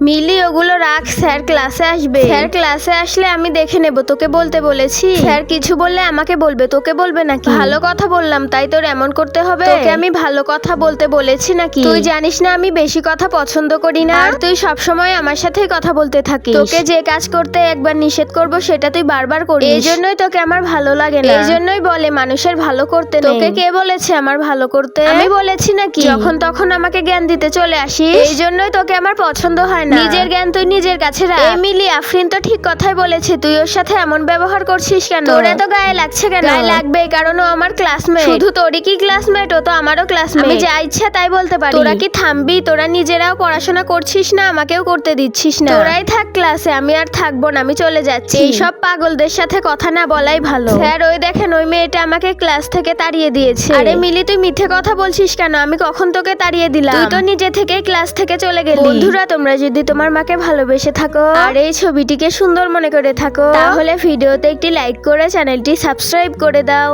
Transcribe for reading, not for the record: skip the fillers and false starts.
মিলি ওগুলো রাখ, স্যার ক্লাসে আসবে। স্যার ক্লাসে আসলে আমি দেখে নেব, তোকে বলতে বলেছি। স্যার কিছু বললে আমাকে বলবে, তোকে বলবে নাকি? ভালো কথা বললাম তাই তোর এমন করতে হবে? তোকে আমি ভালো কথা বলতে বলেছি নাকি? তুই জানিস না আমি বেশি কথা পছন্দ করি না, আর তুই সবসময় আমার সাথেই কথা বলতে থাকিস। তোকে যে কাজ করতে একবার নিষেধ করব সেটা তুই বারবার করিস। এই জন্যই তোকে আমার ভালো লাগে না। এই জন্যই বলে মানুষের ভালো করতে নেই। তোকে কে বলেছে আমার ভালো করতে? আমি বলেছি নাকি? যখন তখন আমাকে জ্ঞান দিতে চলে আসিস। এই জন্যই তোকে আমার পছন্দ হয় না। নিজের জ্ঞান তুই নিজের কাছে রাখ। মিলি, আফরিন তো ঠিক কথাই বলেছে, তুই ওর সাথে এমন ব্যবহার করছিস কেন? তোর এত গায়ে লাগছে কেন? গায়ে লাগবে, কারণ ও আমার ক্লাসমেট। শুধু তোরই কি ক্লাসমেট, ও তো আমারও ক্লাসমেট। আমি যা ইচ্ছা তাই বলতে পারি। তোরা কি থামবি? তোরা নিজেরাও পড়াশোনা করছিস না, আমাকেও করতে দিচ্ছিস না। তোরাই থাক ক্লাসে, আমি আর থাকবো না, আমি চলে যাচ্ছি। এইসব পাগলদের সাথে কথা না বলাই ভালো। স্যার ওই দেখেন, ওই মেয়েটা আমাকে ক্লাস থেকে তাড়িয়ে দিয়েছে। আরে মিলি, তুই মিথ্যে কথা বলছিস কেন? আমি কখন তোকে তাড়িয়ে দিলাম? তুই তো নিজে থেকেই ক্লাস থেকে চলে গেলি। বন্ধুরা, তোমরা যদি তোমার মাকে ভালোবেসে থাকো আর এই ছবিটিকে সুন্দর মনে করে থাকো, তাহলে ভিডিওতে একটি লাইক করে চ্যানেলটি সাবস্ক্রাইব করে দাও।